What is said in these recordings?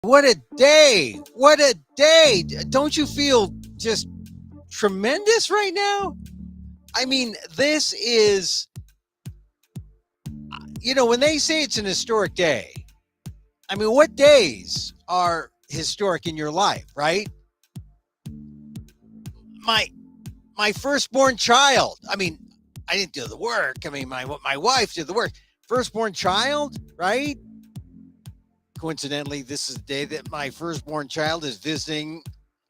What a day. What a day. Don't you feel just tremendous right now? I mean, this is, when they say it's an historic day, I mean, what days are historic in your life, right? My firstborn child. I mean, I didn't do the work. I mean, my wife did the work. Firstborn child, right? Coincidentally, this is the day that my firstborn child is visiting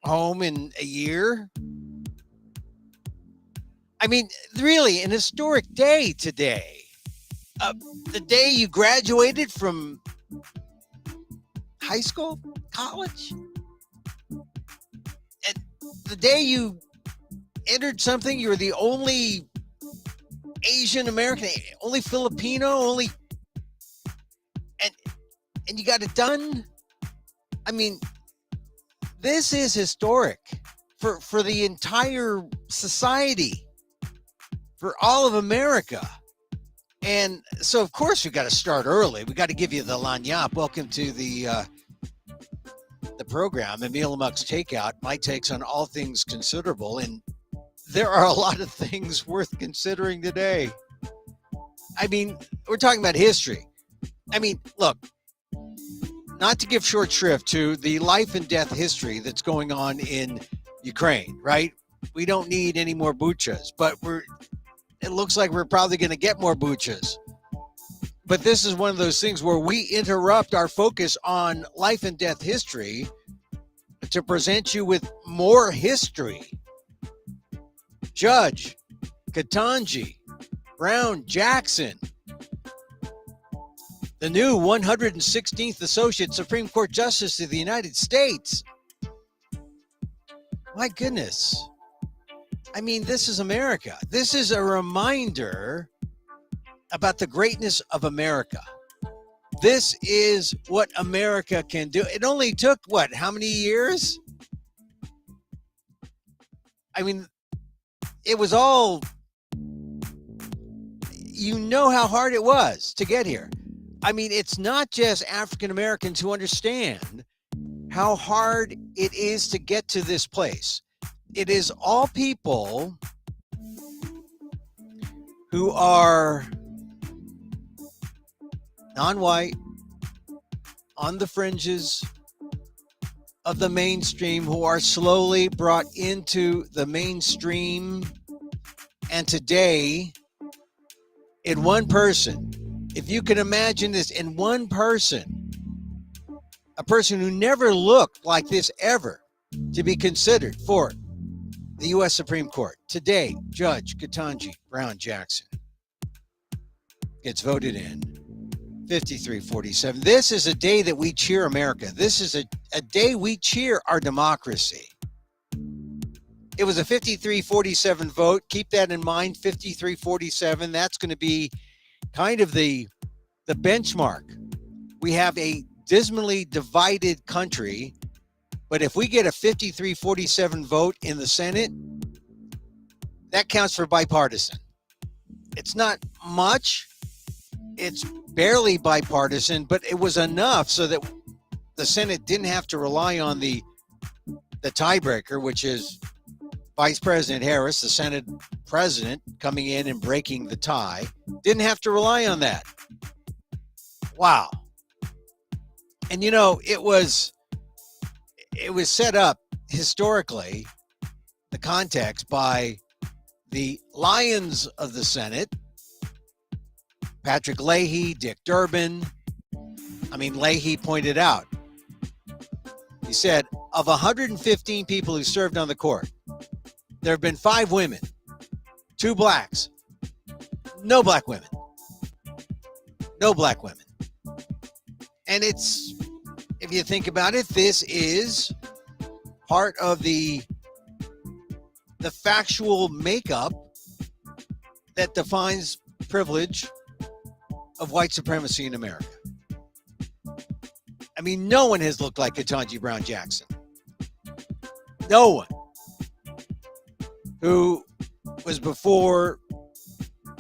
home in a year. I mean, really, an historic day today. The day you graduated from high school, college, and the day you entered something, you were the only Asian American, only Filipino, and you got it done. I mean, this is historic for the entire society, for all of America. And so, of course, we got to start early. We got to give you the lanyap. Welcome to the program, Emil Guillermo's Takeout, my takes on all things considerable. And there are a lot of things worth considering today. I mean, we're talking about history. I mean, look, not to give short shrift to the life and death history that's going on in Ukraine, right? We don't need any more buchas, but it looks like we're probably going to get more buchas. But this is one of those things where we interrupt our focus on life and death history to present you with more history. Judge Ketanji Brown Jackson, the new 116th Associate Supreme Court Justice of the United States. My goodness. I mean, this is America. This is a reminder about the greatness of America. This is what America can do. It only took, how many years? I mean, it was all, how hard it was to get here. I mean, it's not just African Americans who understand how hard it is to get to this place. It is all people who are non-white, on the fringes of the mainstream, who are slowly brought into the mainstream. And today, in one person, if you can imagine this, in one person, a person who never looked like this ever to be considered for the U.S. Supreme Court. Today, Judge Ketanji Brown Jackson gets voted in 53-47. This is a day that we cheer America. This is a day we cheer our democracy. It was a 53-47 vote. Keep that in mind, 53-47. That's going to be kind of the benchmark. We have a dismally divided country, but if we get a 53-47 vote in the Senate, that counts for bipartisan. It's not much. It's barely bipartisan, but it was enough so that the Senate didn't have to rely on the tiebreaker, which is Vice President Harris, the Senate president, coming in and breaking the tie. Didn't have to rely on that. Wow. And it was set up historically, the context, by the Lions of the Senate, Patrick Leahy, Dick Durbin. I mean, Leahy pointed out, he said, of 115 people who served on the court, there have been 5 women, 2 blacks, no black women. No black women. And it's, if you think about it, this is part of the factual makeup that defines privilege of white supremacy in America. I mean, no one has looked like Ketanji Brown Jackson. No one who was before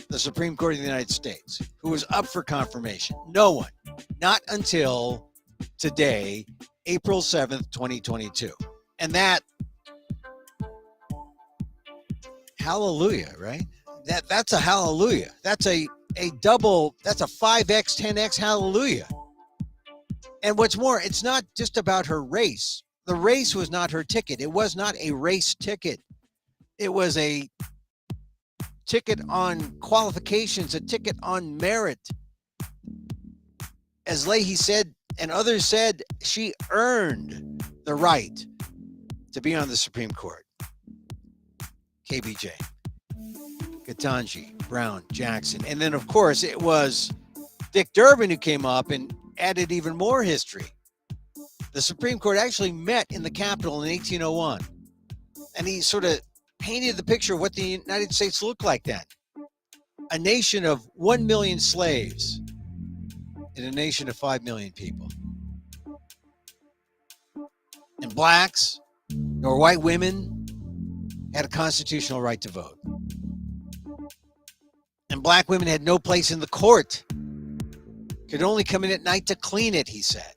the Supreme Court of the United States, who was up for confirmation. No one. Not until today April 7th, 2022. And that, hallelujah, right? That's a hallelujah. That's a double, that's a 5x, 10x hallelujah. And what's more, it's not just about her race. The race was not her ticket. It was not a race ticket. It was a ticket on qualifications, a ticket on merit. As Leahy said, and others said, she earned the right to be on the Supreme Court. KBJ, Ketanji Brown Jackson. And then, of course, it was Dick Durbin who came up and added even more history. The Supreme Court actually met in the Capitol in 1801. And he sort of painted the picture of what the United States looked like then. A nation of 1 million slaves in a nation of 5 million people. And blacks or white women had a constitutional right to vote. And black women had no place in the court. Could only come in at night to clean it, he said.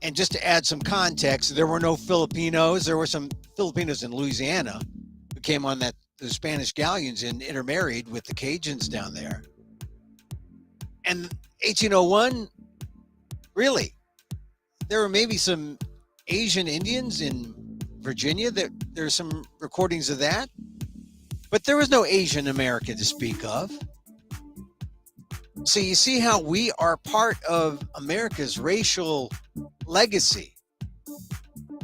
And just to add some context, there were no Filipinos. There were some Filipinos in Louisiana who came on the Spanish galleons and intermarried with the Cajuns down there. And 1801, really, there were maybe some Asian Indians in Virginia. There's some recordings of that. But there was no Asian America to speak of. So you see how we are part of America's racial legacy.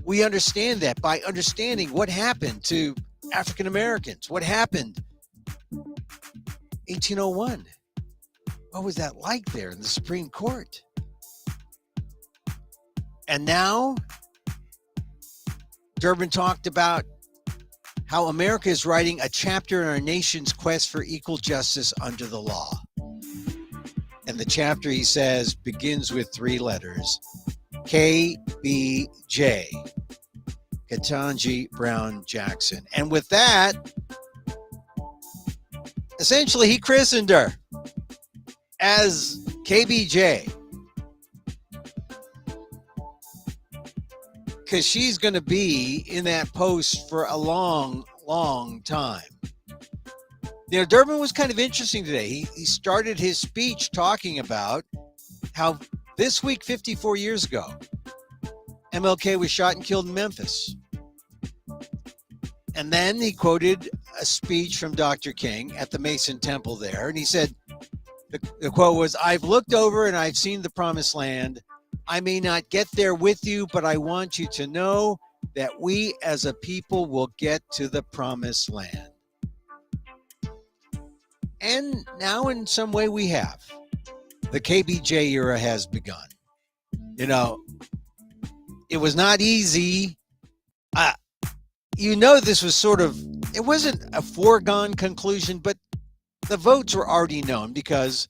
We understand that by understanding what happened to African Americans, what happened 1801. What was that like there in the Supreme Court? And now Durbin talked about how America is writing a chapter in our nation's quest for equal justice under the law. And the chapter, he says, begins with 3 letters, KBJ, Ketanji Brown Jackson. And with that, essentially he christened her as KBJ. Because she's going to be in that post for a long, long time. You know, Durbin was kind of interesting today. He started his speech talking about how this week, 54 years ago, MLK was shot and killed in Memphis. And then he quoted a speech from Dr. King at the Mason Temple there. And he said, the quote was, "I've looked over and I've seen the promised land. I may not get there with you, but I want you to know that we as a people will get to the promised land." And now in some way we have. The KBJ era has begun. You know, it was not easy. This was sort of, it wasn't a foregone conclusion, but the votes were already known because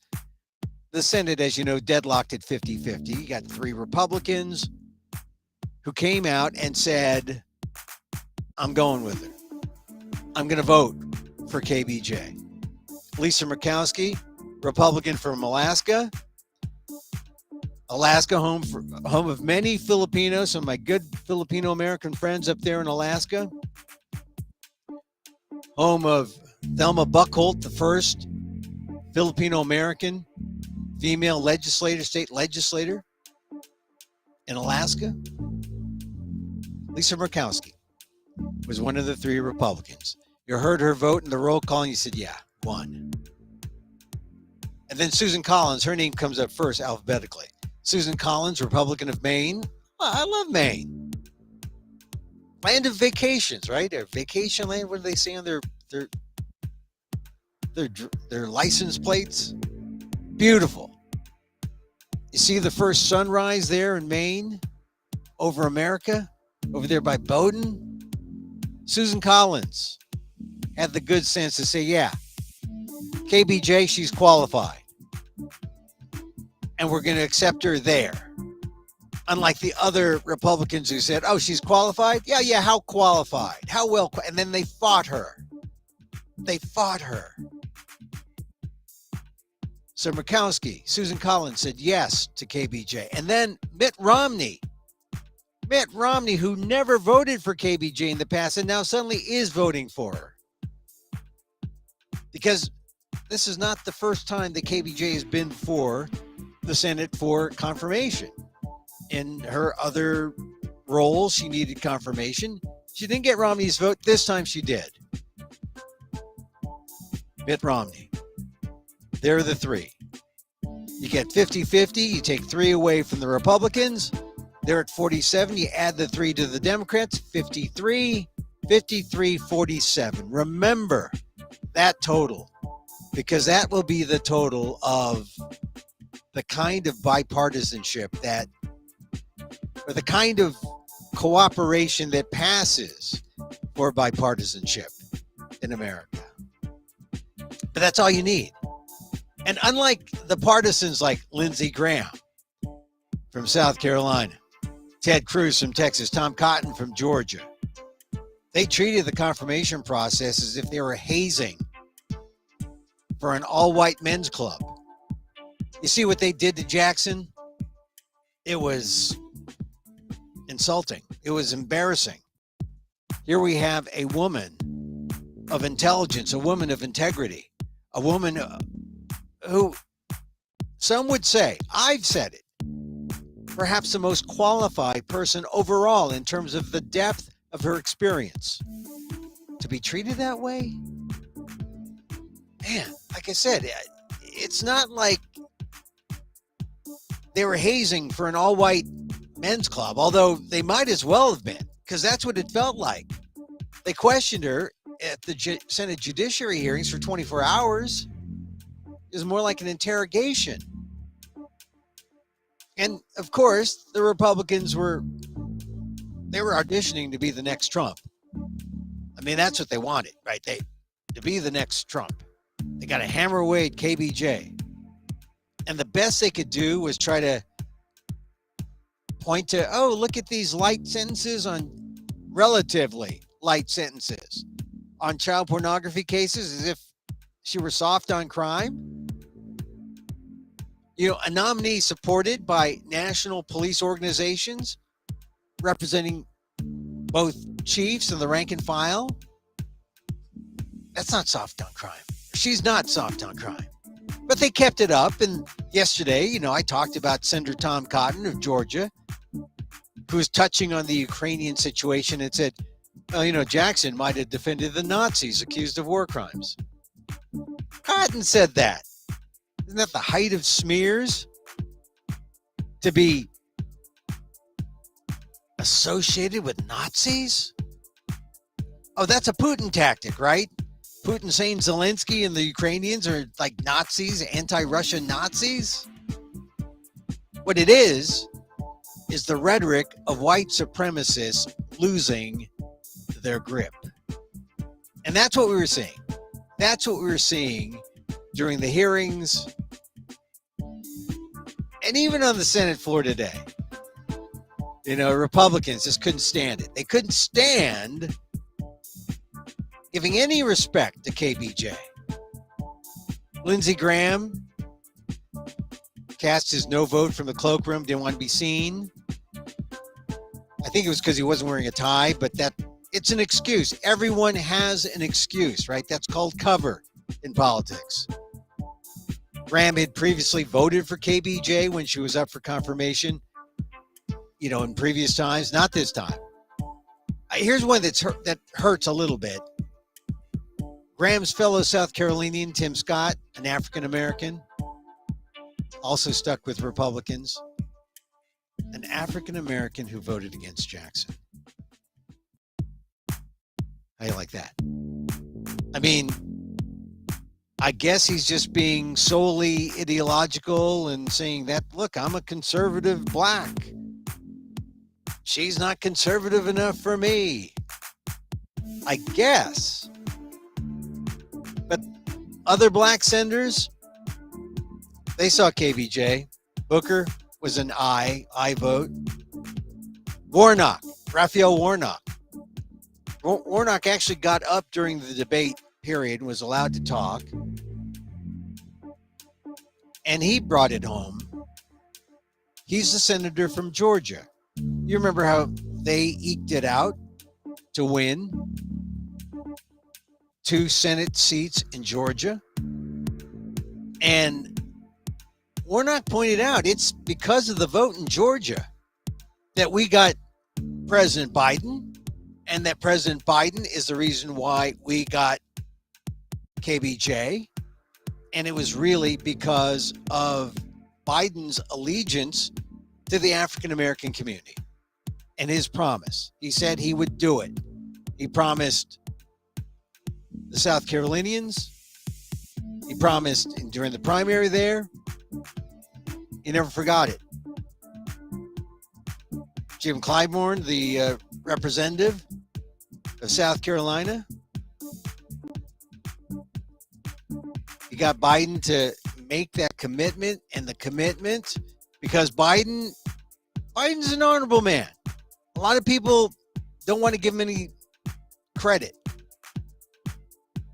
the Senate, as you know, deadlocked at 50-50. You got 3 Republicans who came out and said, I'm going with her. I'm going to vote for KBJ. Lisa Murkowski, Republican from Alaska. Alaska, home of many Filipinos, some of my good Filipino-American friends up there in Alaska. Home of Thelma Buckholt, the first Filipino-American female legislator, state legislator in Alaska. Lisa Murkowski was one of the 3 Republicans. You heard her vote in the roll call and you said, yeah, won. And then Susan Collins, her name comes up first alphabetically. Susan Collins, Republican of Maine. Well, I love Maine. Land of vacations, right? Or vacation land, what do they say on their license plates? Beautiful. You see the first sunrise there in Maine over America, over there by Bowdoin? Susan Collins had the good sense to say, yeah, KBJ, she's qualified. And we're going to accept her there. Unlike the other Republicans who said, oh, she's qualified? Yeah, how qualified? How well? And then they fought her. So Murkowski, Susan Collins said yes to KBJ. And then Mitt Romney, who never voted for KBJ in the past and now suddenly is voting for her. Because this is not the first time that KBJ has been before the Senate for confirmation. In her other roles, she needed confirmation. She didn't get Romney's vote. This time she did. Mitt Romney. There are the three. You get 50-50. You take 3 away from the Republicans. They're at 47. You add the 3 to the Democrats. 53, 47. Remember that total, because that will be the total of the kind of bipartisanship that, or the kind of cooperation that passes for bipartisanship in America. But that's all you need. And unlike the partisans like Lindsey Graham from South Carolina, Ted Cruz from Texas, Tom Cotton from Georgia, they treated the confirmation process as if they were hazing for an all-white men's club. You see what they did to Jackson? It was insulting. It was embarrassing. Here we have a woman of intelligence, a woman of integrity, a woman who some would say, I've said it, perhaps the most qualified person overall in terms of the depth of her experience. To be treated that way? Man, like I said, it's not like they were hazing for an all-white men's club, although they might as well have been, because that's what it felt like. They questioned her at the Senate Judiciary hearings for 24 hours. It was more like an interrogation. And of course, the Republicans were auditioning to be the next Trump. I mean, that's what they wanted, right? To be the next Trump. They got to hammer away at KBJ. And the best they could do was try to point to, oh, look at these light sentences on relatively light sentences on child pornography cases, as if she were soft on crime. You know, a nominee supported by national police organizations representing both chiefs and the rank and file. That's not soft on crime. She's not soft on crime. But they kept it up. And yesterday, you know, I talked about Senator Tom Cotton of Georgia, who was touching on the Ukrainian situation and said, well, you know, Jackson might have defended the Nazis accused of war crimes. Cotton said that. Isn't that the height of smears? To be associated with Nazis? Oh, that's a Putin tactic, right? Putin saying Zelensky and the Ukrainians are like Nazis, anti-Russian Nazis? What it is the rhetoric of white supremacists losing their grip. And that's what we were seeing. That's what we were seeing during the hearings and even on the Senate floor today. You know, Republicans just couldn't stand it. They couldn't stand giving any respect to KBJ. Lindsey Graham cast his no vote from the cloakroom, didn't want to be seen. I think it was because he wasn't wearing a tie, but it's an excuse. Everyone has an excuse, right? That's called cover in politics. Graham had previously voted for KBJ when she was up for confirmation, you know, in previous times, not this time. Here's one that hurts a little bit. Graham's fellow South Carolinian, Tim Scott, an African-American, also stuck with Republicans, an African-American who voted against Jackson. How do you like that? I mean, I guess he's just being solely ideological and saying that, look, I'm a conservative black. She's not conservative enough for me. I guess. But other black senators, they saw KBJ. Booker was an I vote. Warnock, Raphael Warnock. Warnock actually got up during the debate period and was allowed to talk. and he brought it home. He's the senator from Georgia. You remember how they eked it out to win 2 Senate seats in Georgia? And Warnock pointed out it's because of the vote in Georgia that we got President Biden, and that President Biden is the reason why we got KBJ. And it was really because of Biden's allegiance to the African American community and his promise. He said he would do it. He promised the South Carolinians. He promised during the primary there. He never forgot it. Jim Clyburn, the representative of South Carolina, he got Biden to make that commitment, and the commitment, because Biden's an honorable man. A lot of people don't want to give him any credit,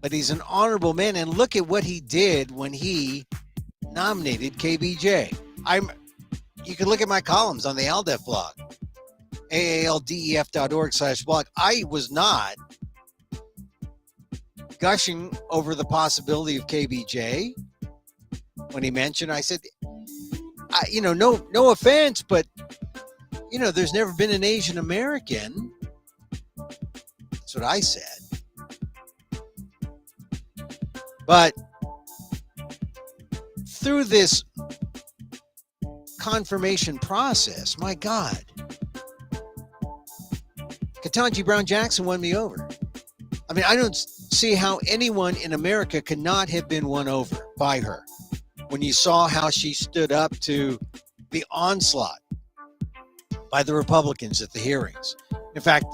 but he's an honorable man. And look at what he did when he nominated KBJ. You can look at my columns on the ALDEF blog, aaldef.org/blog. I was not gushing over the possibility of KBJ when he mentioned. I said, no offense, but there's never been an Asian American. That's what I said. But through this confirmation process, my God, Ketanji Brown Jackson won me over. I mean, I don't see how anyone in America could not have been won over by her when you saw how she stood up to the onslaught by the Republicans at the hearings. In fact,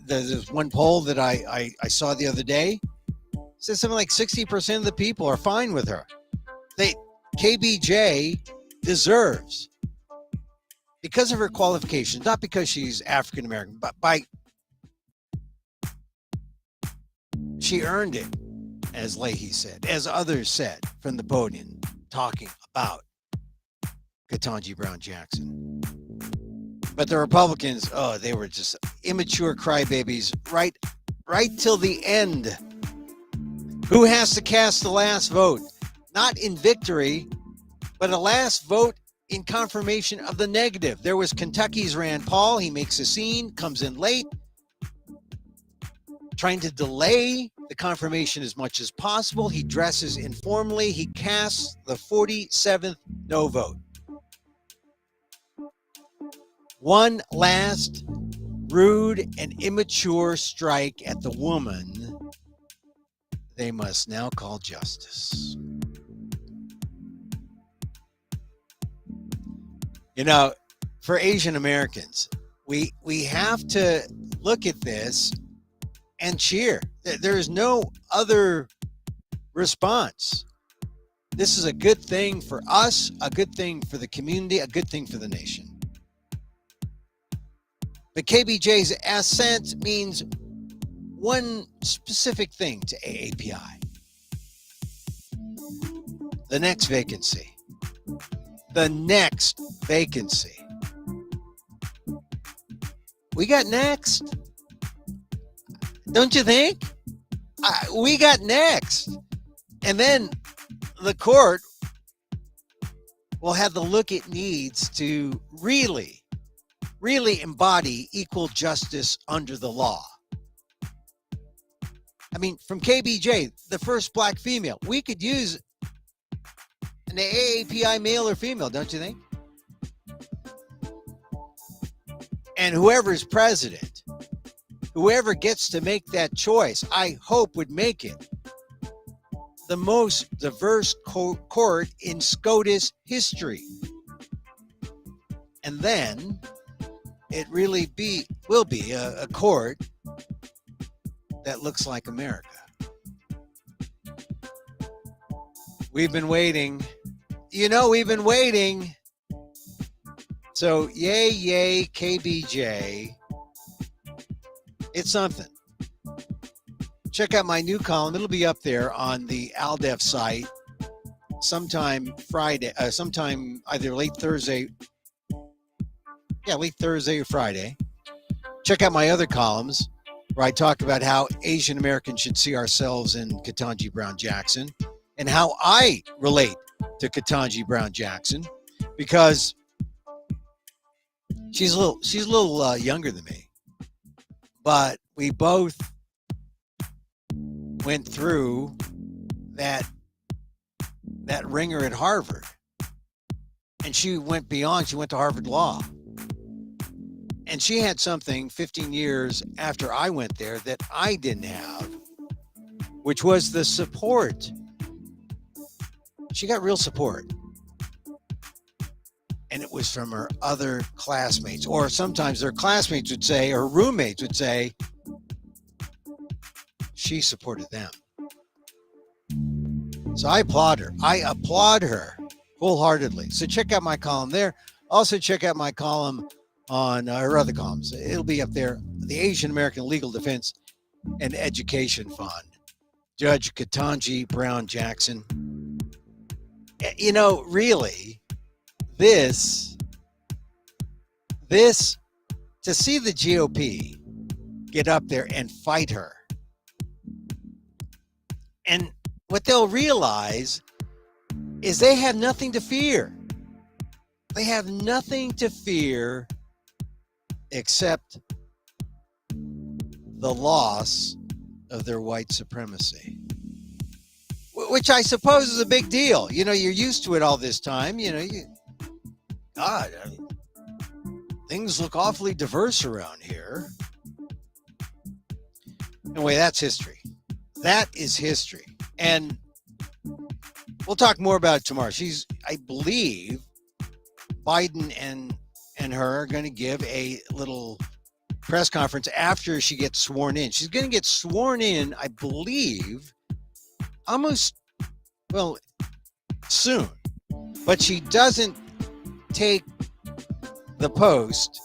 there's one poll that I saw the other day, said something like 60% of the people are fine with her. KBJ deserves, because of her qualifications, not because she's African American, but she earned it, as Leahy said, as others said from the podium, talking about Ketanji Brown Jackson. But the Republicans, they were just immature crybabies right till the end. Who has to cast the last vote? Not in victory, but a last vote in confirmation of the negative. There was Kentucky's Rand Paul. He makes a scene, comes in late, trying to delay the confirmation as much as possible. He dresses informally. He casts the 47th no vote. One last rude and immature strike at the woman they must now call justice. For Asian Americans, we have to look at this and cheer. There is no other response. This is a good thing for us, a good thing for the community, a good thing for the nation. But KBJ's ascent means one specific thing to AAPI. The next vacancy. The next vacancy. We got next. Don't you think? We got next. And then the court will have the look it needs to really embody equal justice under the law. I mean, from KBJ, the first black female, we could use an AAPI male or female, don't you think? And whoever's president, whoever gets to make that choice, I hope would make it the most diverse court in SCOTUS history. And then it really will be a court that looks like America. We've been waiting. We've been waiting. So yay, KBJ. It's something. Check out my new column. It'll be up there on the ALDEF site. sometime Friday, sometime either late Thursday or Friday. Check out my other columns where I talk about how Asian Americans should see ourselves in Ketanji Brown Jackson and how I relate to Ketanji Brown Jackson, because she's a little younger than me, but we both went through that ringer at Harvard, and she went beyond. She went to Harvard Law, and she had something 15 years after I went there that I didn't have, which was the support. She got real support, and it was from her other classmates, or sometimes their classmates would say, or roommates would say, she supported them. So I applaud her. I applaud her wholeheartedly. So check out my column there. Also check out my column on her other columns. It'll be up there. The Asian American Legal Defense and Education Fund. Judge Ketanji Brown Jackson. You know, really, this, to see the GOP get up there and fight her, and what they'll realize is they have nothing to fear. They have nothing to fear except the loss of their white supremacy, which I suppose is a big deal. You know, you're used to it all this time. You know, God, things look awfully diverse around here. Anyway, that's history. That is history. And we'll talk more about it tomorrow. I believe Biden and her are going to give a little press conference after she gets sworn in. She's going to get sworn in, I believe, soon. But she doesn't take the post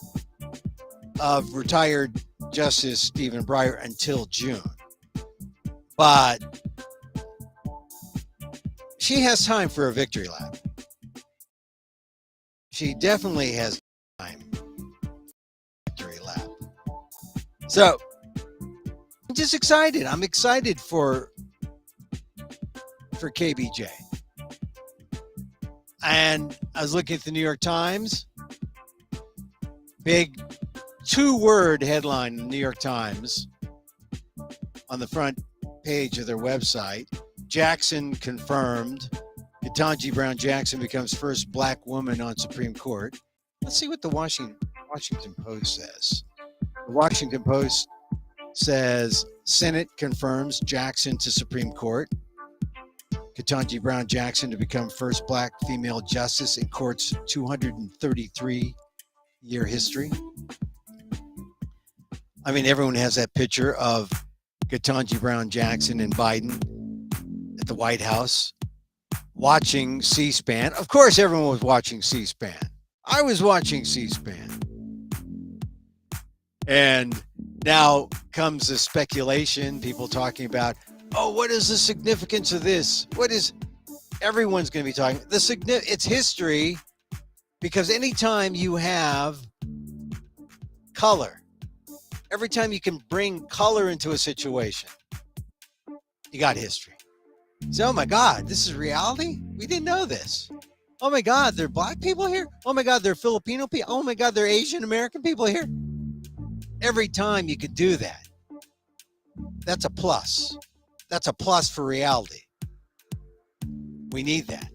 of retired Justice Stephen Breyer until June. But she has time for a victory lap. She definitely has time. Victory lap. So I'm just excited. I'm excited for KBJ. And I was looking at the New York Times. Big 2-word headline in the New York Times on the front page of their website. Jackson confirmed. Ketanji Brown Jackson becomes first black woman on Supreme Court. Let's see what the Washington Post says. The Washington Post says Senate confirms Jackson to Supreme Court. Ketanji Brown Jackson to become first black female justice in court's 233-year history. I mean, everyone has that picture of Ketanji Brown Jackson and Biden at the White House watching C-SPAN. Of course, everyone was watching C-SPAN. I was watching C-SPAN. And now comes the speculation, people talking about, oh, what is the significance of this? Everyone's going to be talking. It's history, because anytime you have color, every time you can bring color into a situation, you got history. So, oh my God, this is reality? We didn't know this. Oh my God, there are black people here? Oh my God, there are Filipino people? Oh my God, there are Asian American people here? Every time you could do that, that's a plus. That's a plus for reality. We need that.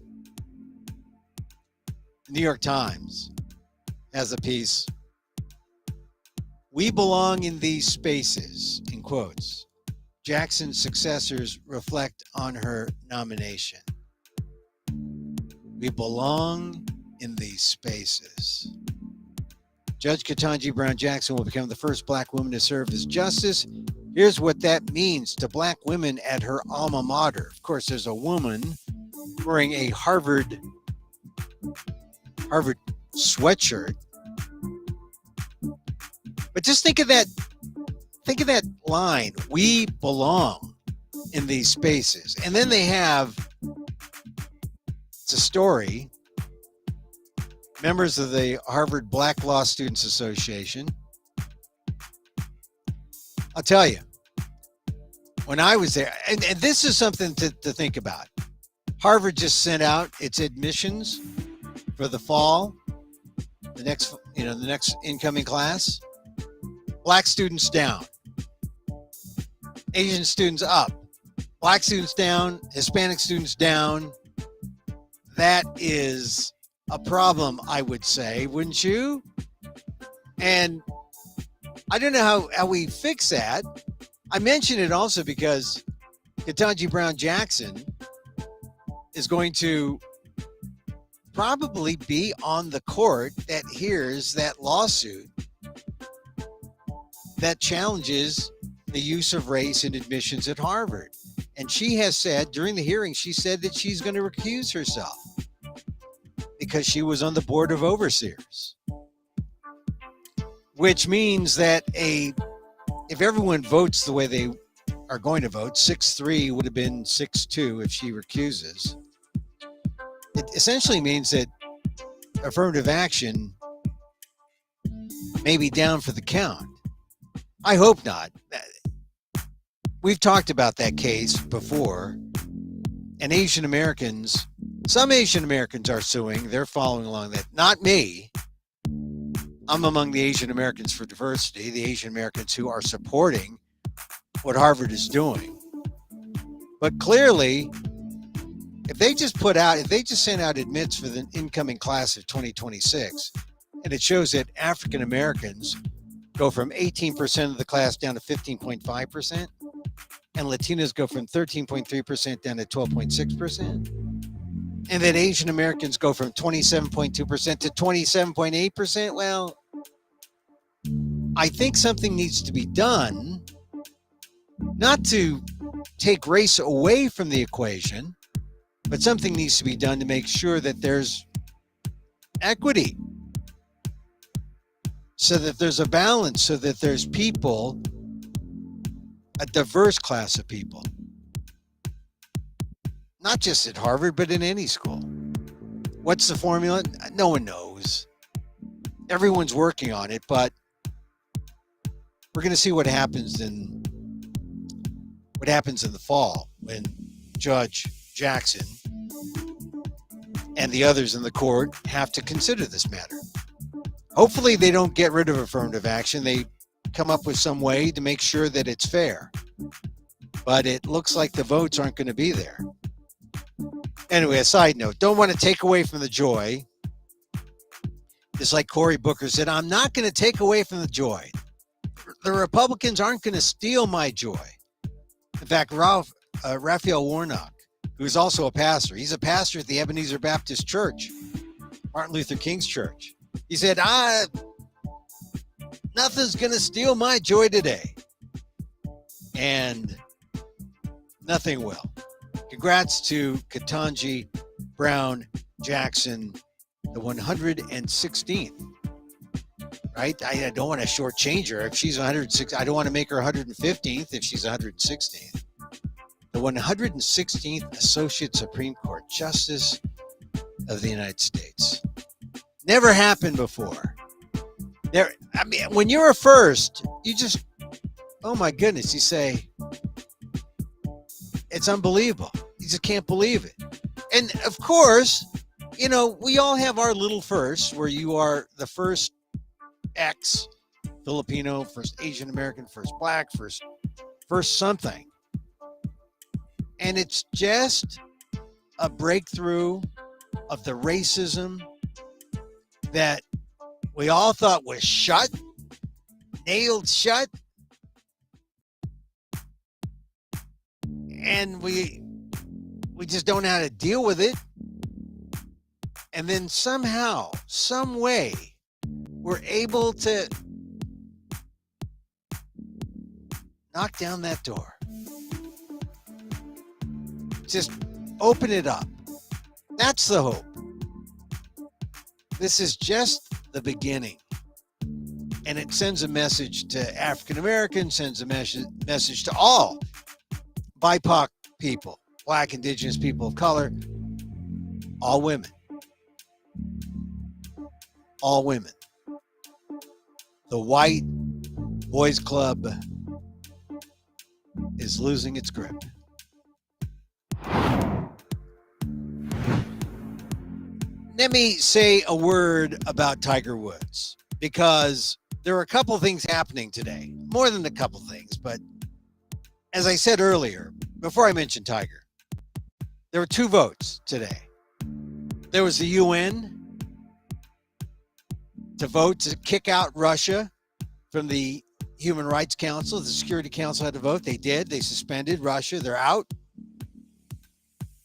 The New York Times has a piece. We belong in these spaces, in quotes. Jackson's successors reflect on her nomination. We belong in these spaces. Judge Ketanji Brown Jackson will become the first black woman to serve as justice. Here's what that means to black women at her alma mater. Of course, there's a woman wearing a Harvard sweatshirt. But just think of that line, we belong in these spaces. And then they have a story. Members of the Harvard Black Law Students Association. I'll tell you, when I was there, and this is something to think about. Harvard just sent out its admissions for the fall, the next incoming class. Black students down, Asian students up, Black students down, Hispanic students down. That is a problem, I would say, wouldn't you? And I don't know how we fix that. I mention it also because Ketanji Brown Jackson is going to probably be on the court that hears that lawsuit that challenges the use of race in admissions at Harvard. And she has said during the hearing, she said that she's going to recuse herself because she was on the board of overseers, which means that if everyone votes the way they are going to vote, 6-3 would have been 6-2 if she recuses. It essentially means that affirmative action may be down for the count. I hope not. We've talked about that case before, and Asian Americans, some Asian Americans are suing. They're following along that. Not me. I'm among the Asian Americans for Diversity, the Asian Americans who are supporting what Harvard is doing. But clearly, if they just sent out admits for the incoming class of 2026, and it shows that African Americans go from 18% of the class down to 15.5%, and Latinos go from 13.3% down to 12.6%, and that Asian Americans go from 27.2% to 27.8%, well, I think something needs to be done, not to take race away from the equation, but something needs to be done to make sure that there's equity, so that there's a balance, so that there's people, a diverse class of people, not just at Harvard, but in any school. What's the formula? No one knows. Everyone's working on it, but we're going to see what happens in the fall when Judge Jackson and the others in the court have to consider this matter. Hopefully they don't get rid of affirmative action. They come up with some way to make sure that it's fair. But it looks like the votes aren't going to be there. Anyway, a side note, don't want to take away from the joy. Just like Cory Booker said, I'm not going to take away from the joy. The Republicans aren't going to steal my joy. In fact, Raphael Warnock, who's also a pastor, he's a pastor at the Ebenezer Baptist Church, Martin Luther King's church. He said, nothing's going to steal my joy today. And nothing will. Congrats to Ketanji Brown Jackson, the 116th. Right? I don't want to shortchange her. If she's 106, I don't want to make her 115th if she's 116th. The 116th Associate Supreme Court Justice of the United States. Never happened before. When you're a first, you just, oh my goodness, you say, it's unbelievable. You just can't believe it. And of course, we all have our little firsts where you are the first X, Filipino, first Asian American, first Black, first something. And it's just a breakthrough of the racism that we all thought was nailed shut. And we just don't know how to deal with it. And then somehow, some way, we're able to knock down that door. Just open it up. That's the hope. This is just the beginning. And it sends a message to African Americans, sends a message to all BIPOC people, Black, Indigenous people of color. All women. All women. The white boys club is losing its grip. Let me say a word about Tiger Woods, because there are a couple things happening today. More than a couple things, but as I said earlier, before I mentioned Tiger, there were 2 votes today. There was the UN to vote to kick out Russia from the Human Rights Council. The Security Council had to vote. They did. They suspended Russia. They're out.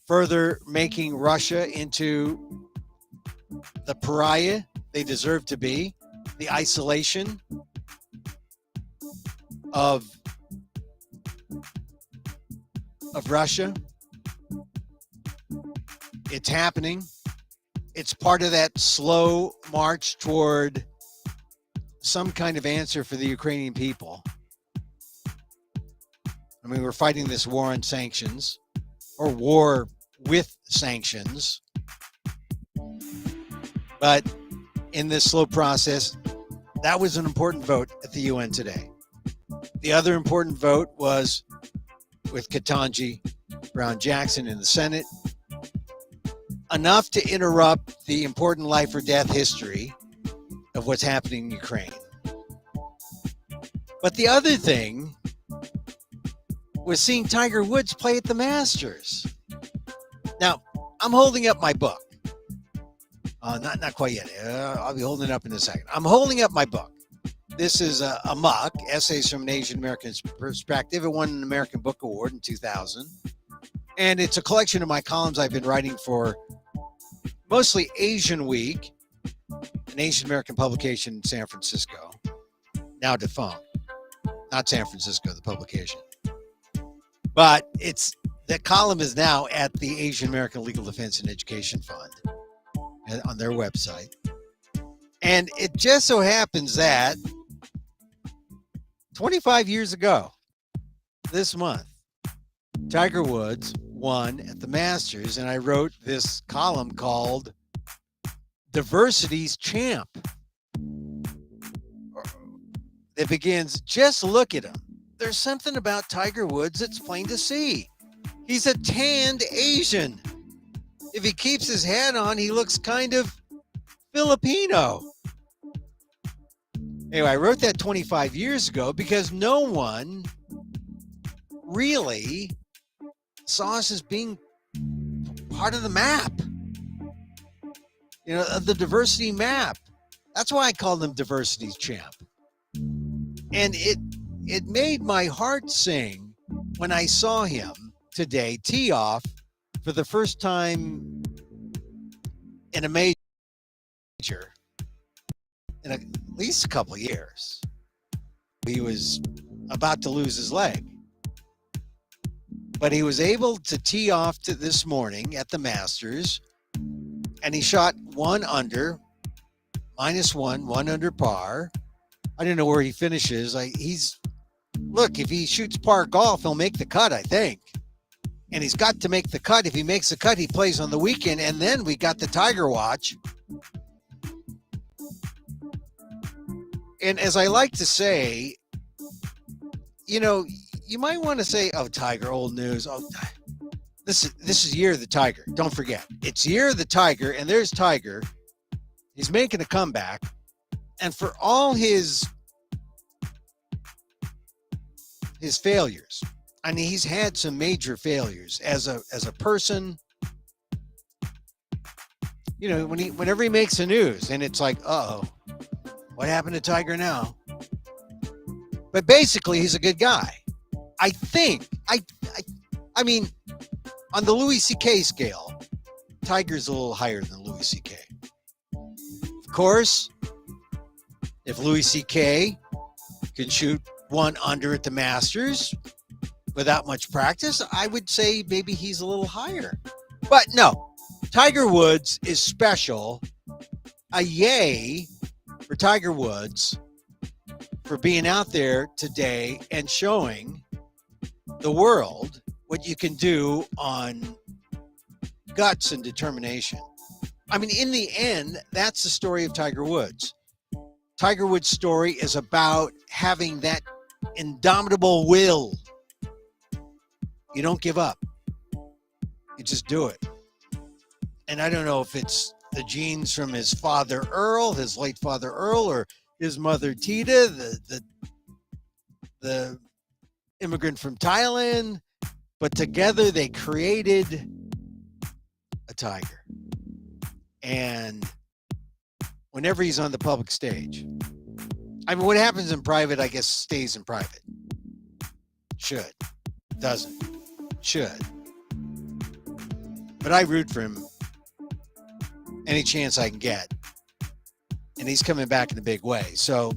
Further making Russia into the pariah they deserve to be, the isolation of Russia. It's happening. It's part of that slow march toward some kind of answer for the Ukrainian people. I mean, we're fighting this war on sanctions, or war with sanctions. But in this slow process, that was an important vote at the UN today. The other important vote was with Ketanji Brown Jackson in the Senate. Enough to interrupt the important life or death history of what's happening in Ukraine. But the other thing was seeing Tiger Woods play at the Masters. Now, I'm holding up my book. Not quite yet. I'll be holding it up in a second. I'm holding up my book. This is Amok, Essays from an Asian American Perspective. It won an American Book Award in 2000. And it's a collection of my columns I've been writing for mostly Asian Week, an Asian American publication in San Francisco, now defunct. Not San Francisco, the publication. But the column is now at the Asian American Legal Defense and Education Fund on their website. And it just so happens that 25 years ago, this month, Tiger Woods won at the Masters, and I wrote this column called Diversity's Champ. It begins, just look at him. There's something about Tiger Woods that's plain to see. He's a tanned Asian. If he keeps his hat on, he looks kind of Filipino. Anyway, I wrote that 25 years ago because no one really saw us as being part of the map, of the diversity map. That's why I called him Diversity's Champ. And it made my heart sing when I saw him today tee off for the first time in a major in at least a couple of years. He was about to lose his leg, but he was able to tee off to this morning at the Masters, and he shot one under, -1 under par. I don't know where he finishes. Look, if he shoots par golf, he'll make the cut, I think. And he's got to make the cut. If he makes the cut, he plays on the weekend. And then we got the Tiger Watch. And as I like to say, you might want to say, oh, Tiger, old news. Oh, this is Year of the Tiger. Don't forget. It's Year of the Tiger, and there's Tiger. He's making a comeback. And for all his failures, I mean, he's had some major failures as a person. Whenever he makes the news, and it's like, uh-oh, what happened to Tiger now? But basically, he's a good guy. I think. I mean, on the Louis C.K. scale, Tiger's a little higher than Louis C.K. Of course, if Louis C.K. can shoot one under at the Masters without much practice, I would say maybe he's a little higher. But no, Tiger Woods is special. A yay for Tiger Woods for being out there today and showing the world what you can do on guts and determination. I mean, in the end, that's the story of Tiger Woods. Tiger Woods' story is about having that indomitable will. You don't give up. You just do it. And I don't know if it's the genes from his father Earl, his late father Earl, or his mother Tita, the immigrant from Thailand, but together they created a tiger. And whenever he's on the public stage, I mean, what happens in private, I guess, stays in private. Should. Doesn't. Should. But I root for him any chance I can get. And he's coming back in a big way. So,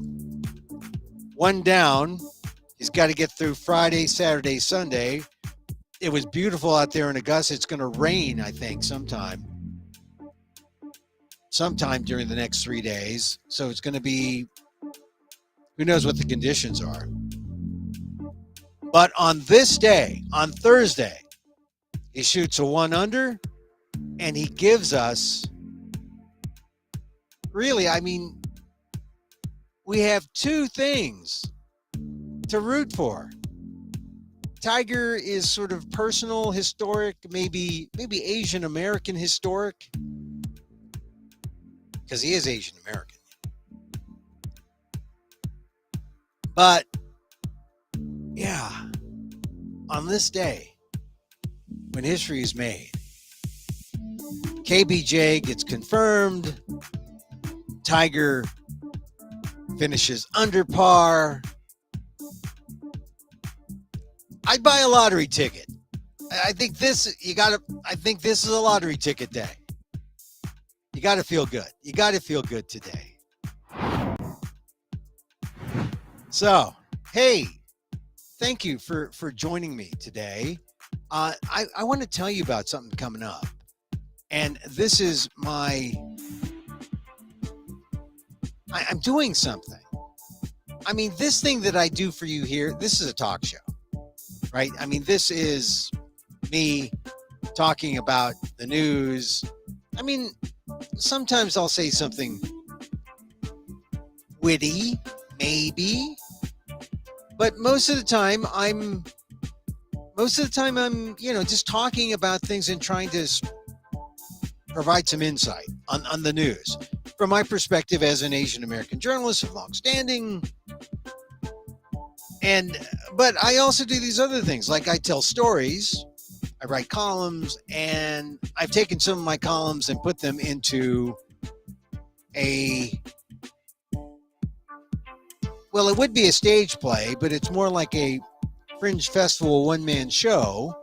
one down. He's got to get through Friday, Saturday, Sunday. It was beautiful out there in Augusta. It's going to rain, I think, sometime during the next 3 days. So it's going to be, who knows what the conditions are. But on this day, on Thursday, he shoots a 1 under, and he gives us, really, I mean, we have two things to root for. Tiger is sort of personal, historic, maybe Asian American historic, because he is Asian American. But yeah, on this day, when history is made, KBJ gets confirmed, Tiger finishes under par. I'd buy a lottery ticket. I think this is a lottery ticket day. You got to feel good. You got to feel good today. So, hey, thank you for joining me today. I want to tell you about something coming up. And this is I'm doing something. I mean, this thing that I do for you here, this is a talk show. Right? I mean, this is me talking about the news. I mean, sometimes I'll say something witty, maybe, but most of the time I'm, just talking about things and trying to provide some insight on the news from my perspective as an Asian American journalist of long standing. But I also do these other things, like I tell stories, I write columns, and I've taken some of my columns and put them into it would be a stage play, but it's more like a Fringe Festival one-man show.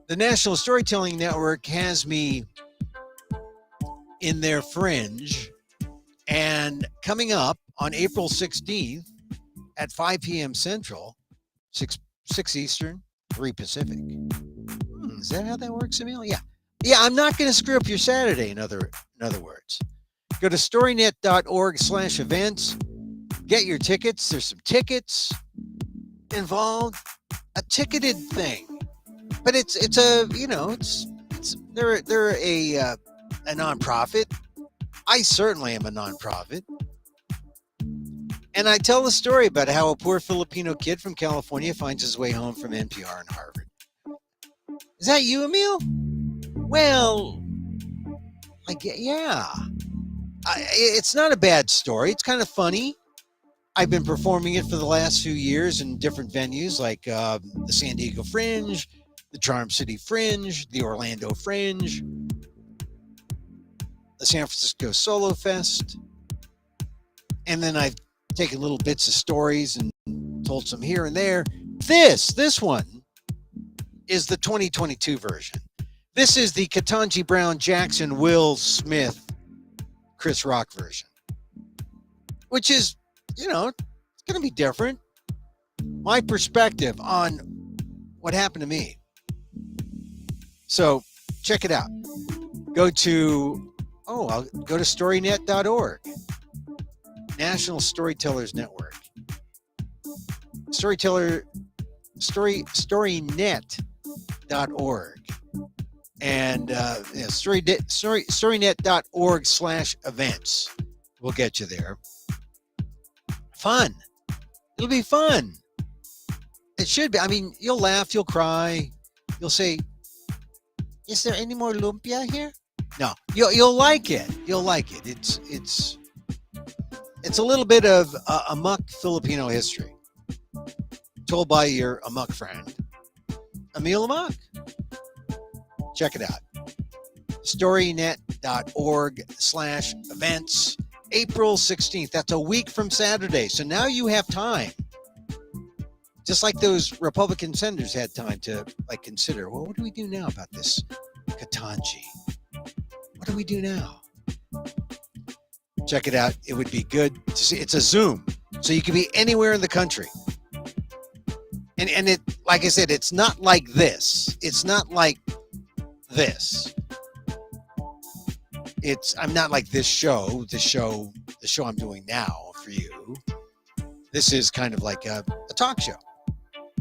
The National Storytelling Network has me in their Fringe, and coming up on April 16th, at 5 p.m. Central, 6 Eastern, 3 Pacific. Is that how that works, Emil? Yeah. Yeah, I'm not going to screw up your Saturday, in other words. Go to storynet.org/events. Get your tickets. There's some tickets involved. A ticketed thing. But they're a nonprofit. I certainly am a nonprofit. And I tell the story about how a poor Filipino kid from California finds his way home from NPR and Harvard. Is that you, Emil? Well, yeah. It's not a bad story. It's kind of funny. I've been performing it for the last few years in different venues like the San Diego Fringe, the Charm City Fringe, the Orlando Fringe, the San Francisco Solo Fest. And then I've taken little bits of stories and told some here and there. This one is the 2022 version. This is the Ketanji Brown Jackson, Will Smith, Chris Rock version, which is, it's going to be different. My perspective on what happened to me. So check it out. Go to storynet.org. National Storytellers Network. Storynet.org. And storynet.org/events will get you there. Fun. It'll be fun. It should be. I mean, you'll laugh, you'll cry, you'll say, "Is there any more lumpia here?" No, you'll like it. You'll like it. It's a little bit of Amok Filipino history, told by your Amok friend, Emil Amok. Check it out. Storynet.org/events, April 16th. That's a week from Saturday. So now you have time. Just like those Republican senators had time to consider, well, what do we do now about this Ketanji? What do we do now? Check it out. It would be good to see. It's a Zoom, so you can be anywhere in the country. And it, like I said, it's not like this. It's not like this. I'm not like this show, the show I'm doing now for you. This is kind of like a talk show.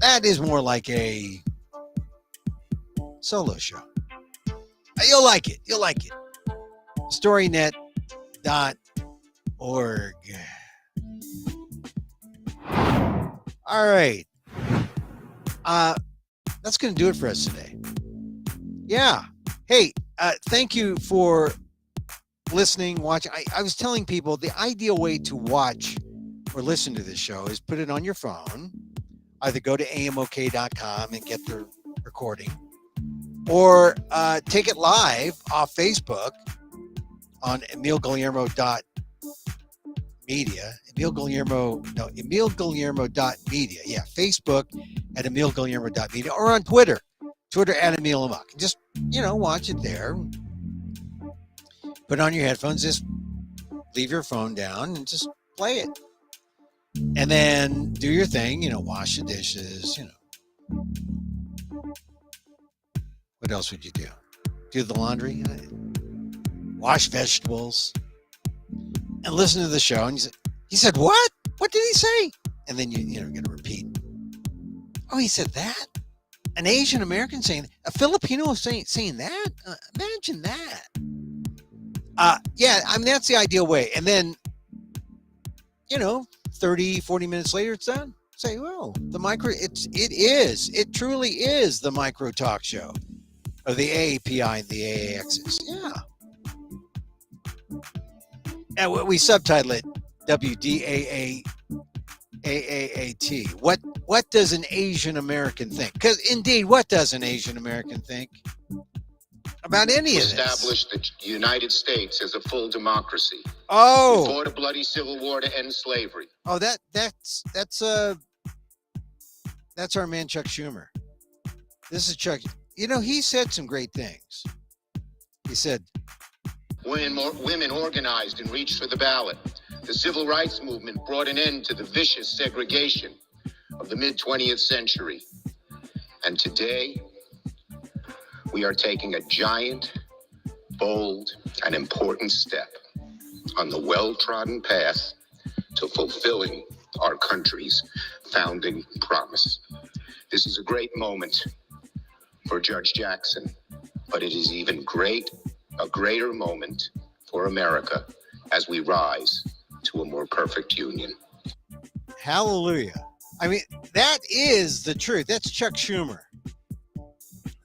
That is more like a solo show. You'll like it. You'll like it. Storynet.org. All right. That's going to do it for us today. Yeah. Hey, thank you for listening, watching. I was telling people the ideal way to watch or listen to this show is put it on your phone. Either go to amok.com and get the recording, or take it live off Facebook on emilguillermo.media. emilguillermo.media. Yeah, Facebook at emilguillermo.media, or on Twitter at Emil Amok. Just, watch it there. Put on your headphones, just leave your phone down and just play it. And then do your thing, wash the dishes, What else would you do? Do the laundry? Wash vegetables? And listen to the show. And he said, what? What did he say? And then you're going to repeat. Oh, he said that? An Asian American saying, a Filipino saying that? Imagine that. Yeah, I mean, that's the ideal way. And then, 30, 40 minutes later, it's done. Say, well, it truly is the micro talk show of the AAPI and the AAXs. Yeah. And we subtitle it WDAAAAT. What does an Asian American think? Because indeed, what does an Asian American think about any of this? Established the United States as a full democracy. Oh, we fought a bloody civil war to end slavery. Oh, that's our man Chuck Schumer. This is Chuck. He said some great things. He said, Women organized and reached for the ballot. The civil rights movement brought an end to the vicious segregation of the mid-20th century. And today, we are taking a giant, bold, and important step on the well-trodden path to fulfilling our country's founding promise. This is a great moment for Judge Jackson, but it is even a greater moment for America as we rise to a more perfect union. Hallelujah. I mean, that is the truth. That's Chuck Schumer.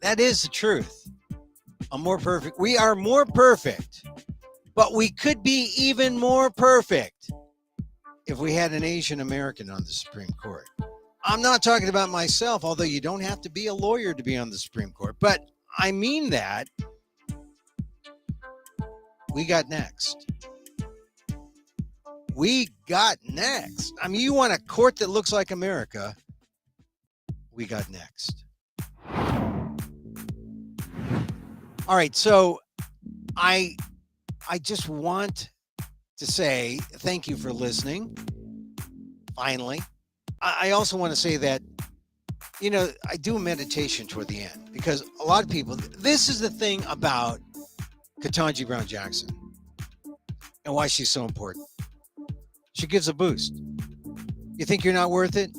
That is the truth. We are more perfect, but we could be even more perfect if we had an Asian American on the Supreme Court. I'm not talking about myself, although you don't have to be a lawyer to be on the Supreme Court, but I mean that. We got next. I mean, you want a court that looks like America? We got next. All right, so I just want to say thank you for listening. Finally, I also want to say that, I do a meditation toward the end, because a lot of people, this is the thing about Ketanji Brown Jackson and why she's so important. She gives a boost. You think you're not worth it?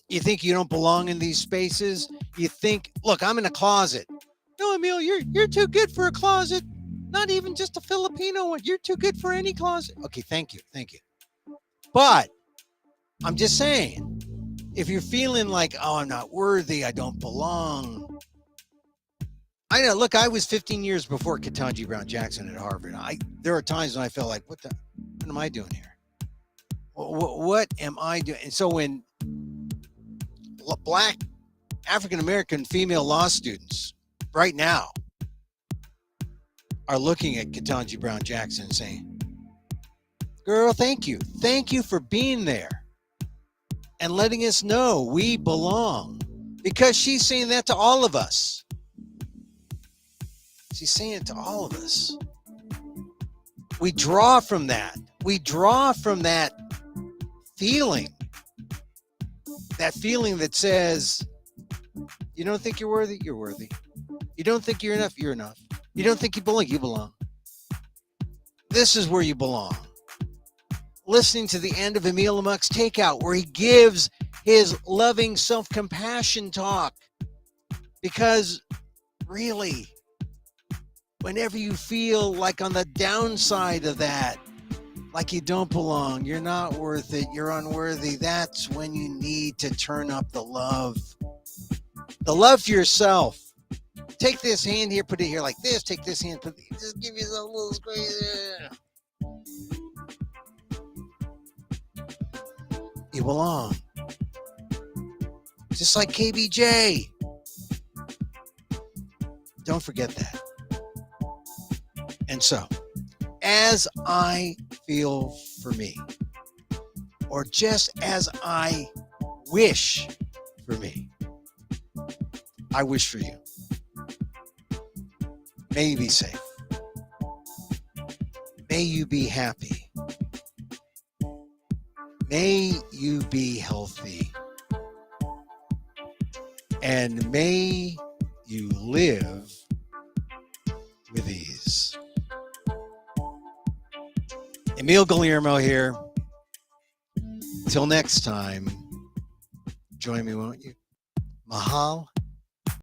You think you don't belong in these spaces? You think, look, I'm in a closet No, Emil, you're too good for a closet. Not even just a Filipino one. You're too good for any closet. Okay, thank you. But I'm just saying, if you're feeling like, oh, I'm not worthy, I don't belong. I know, look, I was 15 years before Ketanji Brown Jackson at Harvard. There are times when I felt like, what am I doing here? What am I doing? And so when Black African-American female law students right now are looking at Ketanji Brown Jackson and saying, girl, thank you. Thank you for being there and letting us know we belong. Because she's saying that to all of us. She's saying it to all of us. We draw from that. We draw from that feeling. That feeling that says, you don't think you're worthy? You're worthy. You don't think you're enough? You're enough. You don't think you belong? You belong. This is where you belong. Listening to the end of Emil Amok's Takeout, where he gives his loving self-compassion talk. Because really, whenever you feel like on the downside of that, like you don't belong, you're not worth it, you're unworthy, that's when you need to turn up the love. The love for yourself. Take this hand here, put it here like this. Take this hand, put it, just give yourself a little squeeze. You belong. Just like KBJ. Don't forget that. And so, as I feel for me, or just as I wish for me, I wish for you. May you be safe. May you be happy. May you be healthy. And may you live with ease. Emil Guillermo here. Till next time, join me, won't you? Mahal